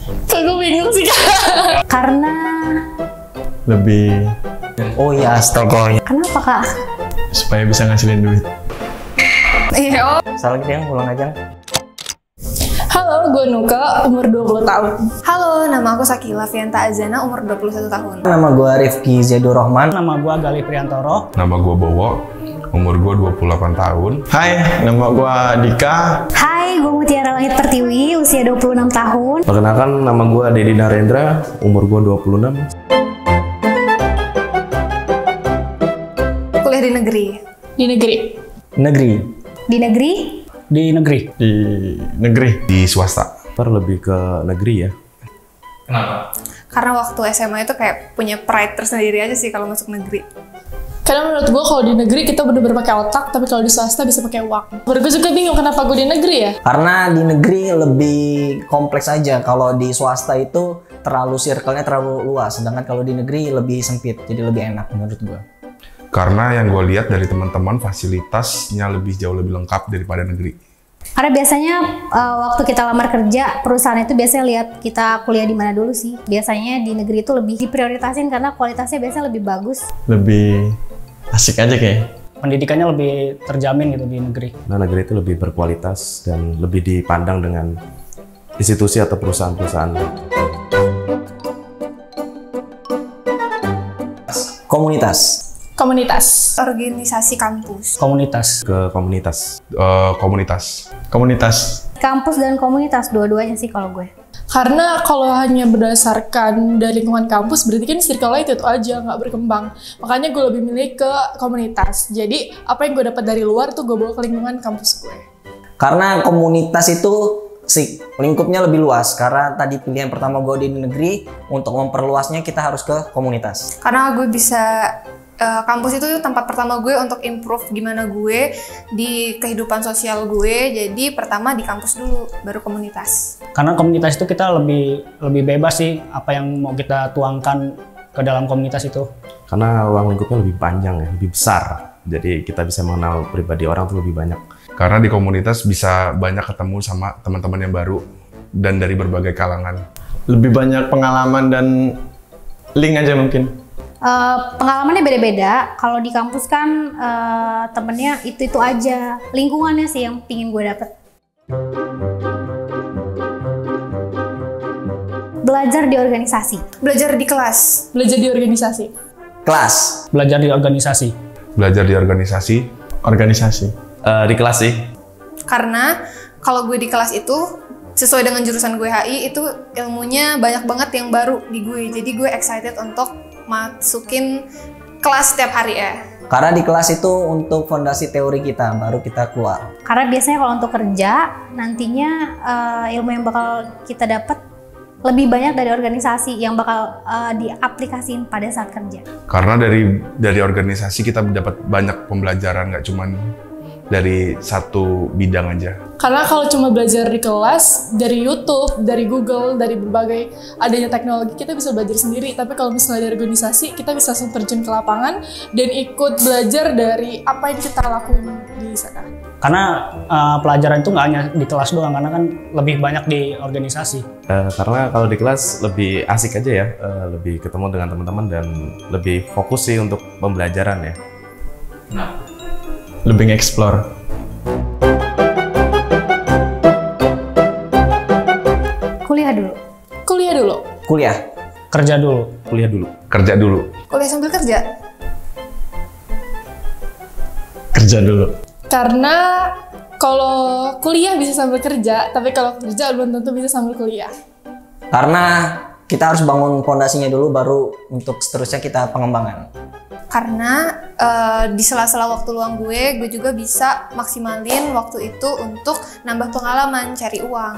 Aku bingung sih Kak. Karena Lebih Oh iya, astaga. kenapa Kak? supaya bisa ngasilin duit. Iya. Salah gitu yang ulang aja. Halo, gue Nuka, umur 20 tahun. Halo, nama aku Sakila Fianta Azana, umur 21 tahun. Nama gue Rifki Zedur Rahman. Nama gua Galih Priantoro. Nama gue Bowo, umur gue 28 tahun. Hai, nama gua Dika. Hai, gue Mutiara Langit Pertiwi, usia 26 tahun. Perkenalkan, nama gue Dedi Narendra, umur gue 26. Kuliah di negeri. Di negeri. Negeri. Di negeri? Di negeri. Di negeri. Di swasta. Lebih ke negeri ya. Karena waktu SMA itu kayak punya pride tersendiri aja sih kalau masuk negeri. Karena menurut gue kalau di negeri kita bener-bener pakai otak, tapi kalau di swasta bisa pakai uang. Gue juga bingung kenapa gue di negeri ya. Karena di negeri lebih kompleks aja. Kalau di swasta itu terlalu circle-nya terlalu luas. Sedangkan kalau di negeri lebih sempit. Jadi lebih enak menurut gue. Karena yang gue lihat dari teman-teman fasilitasnya jauh lebih lengkap daripada negeri. Karena biasanya waktu kita lamar kerja, perusahaan itu biasanya lihat kita kuliah di mana dulu sih. Biasanya di negeri itu lebih diprioritasin karena kualitasnya biasanya lebih bagus. Lebih asik aja kayak. Pendidikannya lebih terjamin gitu di negeri. Nah, negeri itu lebih berkualitas dan lebih dipandang dengan institusi atau perusahaan-perusahaan. Komunitas. Komunitas. Organisasi kampus. Komunitas. Ke komunitas. Komunitas. Komunitas. Kampus dan komunitas, dua-duanya sih kalau gue. Karena kalau hanya berdasarkan dari lingkungan kampus, berarti kan circle-nya itu aja, nggak berkembang. Makanya gue lebih milih ke komunitas. Jadi, apa yang gue dapat dari luar tuh gue bawa ke lingkungan kampus gue. Karena komunitas itu lingkupnya lebih luas. Karena tadi pilihan pertama gue di negeri, untuk memperluasnya kita harus ke komunitas. Karena gue bisa kampus itu tempat pertama gue untuk improve gimana gue di kehidupan sosial gue. Jadi pertama di kampus dulu, baru komunitas. Karena komunitas itu kita lebih bebas sih apa yang mau kita tuangkan ke dalam komunitas itu. Karena ruang lingkupnya lebih panjang ya, lebih besar. Jadi kita bisa mengenal pribadi orang tuh lebih banyak. Karena di komunitas bisa banyak ketemu sama teman-teman yang baru dan dari berbagai kalangan. Lebih banyak pengalaman dan link aja mungkin. Pengalamannya beda-beda. Kalau di kampus kan temennya itu aja. Lingkungannya sih yang pingin gue dapet. Belajar di organisasi. Belajar di kelas. Belajar di organisasi. Kelas. Belajar di organisasi. Belajar di organisasi. Organisasi. Di kelas sih. Karena kalau gue di kelas itu sesuai dengan jurusan gue HI itu ilmunya banyak banget yang baru di gue. Jadi gue excited untuk masukin kelas setiap hari ya. Karena di kelas itu untuk fondasi teori kita, baru kita keluar. Karena biasanya kalau untuk kerja, nantinya ilmu yang bakal kita dapat lebih banyak dari organisasi yang bakal diaplikasiin pada saat kerja. Karena dari organisasi kita dapat banyak pembelajaran, nggak cuman dari satu bidang aja. Karena kalau cuma belajar di kelas, dari YouTube, dari Google, dari berbagai adanya teknologi, kita bisa belajar sendiri. Tapi kalau misalnya dari organisasi, kita bisa langsung terjun ke lapangan dan ikut belajar dari apa yang kita lakuin di sana. Karena pelajaran itu nggak hanya di kelas doang, karena kan lebih banyak di organisasi. Karena kalau di kelas lebih asik aja ya, lebih ketemu dengan teman-teman dan lebih fokus sih untuk pembelajaran ya. Lebih nge-explore. Kuliah dulu. Kuliah dulu. Kuliah. Kerja dulu. Kuliah dulu. Kerja dulu. Kuliah sambil kerja. Kerja dulu. Karena kalau kuliah bisa sambil kerja, tapi kalau kerja belum tentu bisa sambil kuliah. Karena kita harus bangun fondasinya dulu, baru untuk seterusnya kita pengembangan. Karena di sela-sela waktu luang gue juga bisa maksimalin waktu itu untuk nambah pengalaman, cari uang.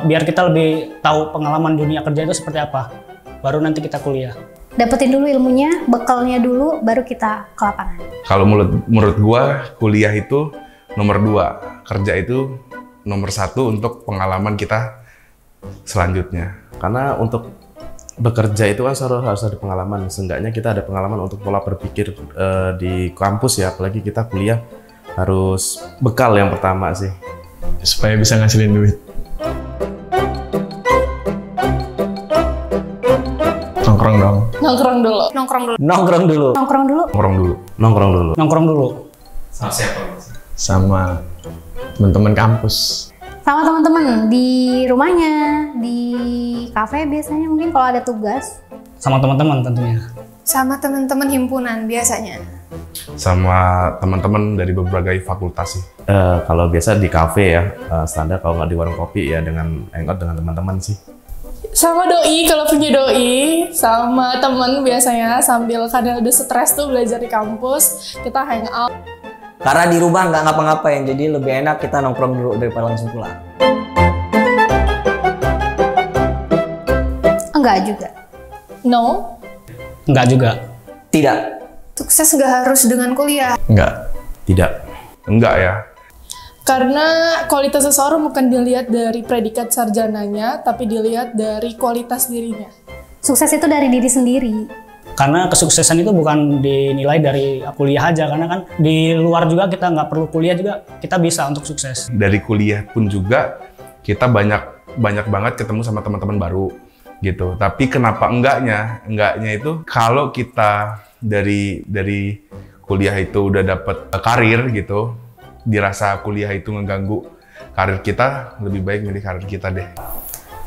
Biar kita lebih tahu pengalaman dunia kerja itu seperti apa. Baru nanti kita kuliah. Dapetin dulu ilmunya, bekalnya dulu, baru kita ke lapangan. Kalau menurut gua, kuliah itu nomor 2, kerja itu nomor 1 untuk pengalaman kita selanjutnya. Karena untuk bekerja itu kan harus ada pengalaman. Seenggaknya kita ada pengalaman untuk pola berpikir di kampus ya, apalagi kita kuliah harus bekal yang pertama sih. Supaya bisa ngasilin duit. Nongkrong dong. Nongkrong dulu. Nongkrong dulu. Nongkrong dulu. Nongkrong dulu. Nongkrong dulu. Nongkrong dulu. Nongkrong dulu. Sama teman-teman kampus. Sama teman-teman di rumahnya, di kafe biasanya mungkin kalau ada tugas. Sama teman-teman tentunya. Sama teman-teman himpunan biasanya. Sama teman-teman dari berbagai fakultas sih. Kalau biasa di kafe ya, standar. Kalau nggak di warung kopi ya dengan hangout dengan teman-teman sih. Sama doi, kalau punya doi, sama temen biasanya sambil kadang udah stres tuh belajar di kampus, kita hangout. Karena di rumah nggak ngapa-ngapain, jadi lebih enak kita nongkrong dulu daripada langsung pulang. Enggak juga. No, Enggak juga. Tidak. Sukses nggak harus dengan kuliah. Enggak. Tidak. Enggak ya. karena kualitas seseorang bukan dilihat dari predikat sarjananya, tapi dilihat dari kualitas dirinya. Sukses itu dari diri sendiri. Karena kesuksesan itu bukan dinilai dari kuliah aja, karena kan di luar juga kita nggak perlu kuliah juga kita bisa untuk sukses. Dari kuliah pun juga kita banyak banget ketemu sama teman-teman baru gitu. Tapi kenapa enggaknya? Enggaknya itu kalau kita dari kuliah itu udah dapet karir gitu, dirasa kuliah itu ngeganggu karir kita, lebih baik milih karir kita deh.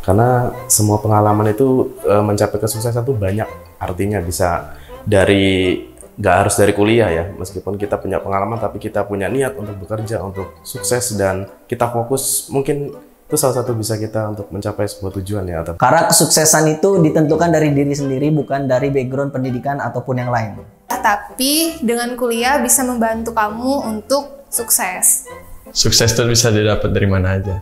Karena semua pengalaman itu mencapai kesuksesan tuh banyak artinya, bisa dari nggak harus dari kuliah ya, meskipun kita punya pengalaman tapi kita punya niat untuk bekerja, untuk sukses dan kita fokus, mungkin itu salah satu bisa kita untuk mencapai sebuah tujuan ya. Karena kesuksesan itu ditentukan dari diri sendiri, bukan dari background pendidikan ataupun yang lain. Tapi dengan kuliah bisa membantu kamu untuk sukses. Sukses itu bisa didapat dari mana aja.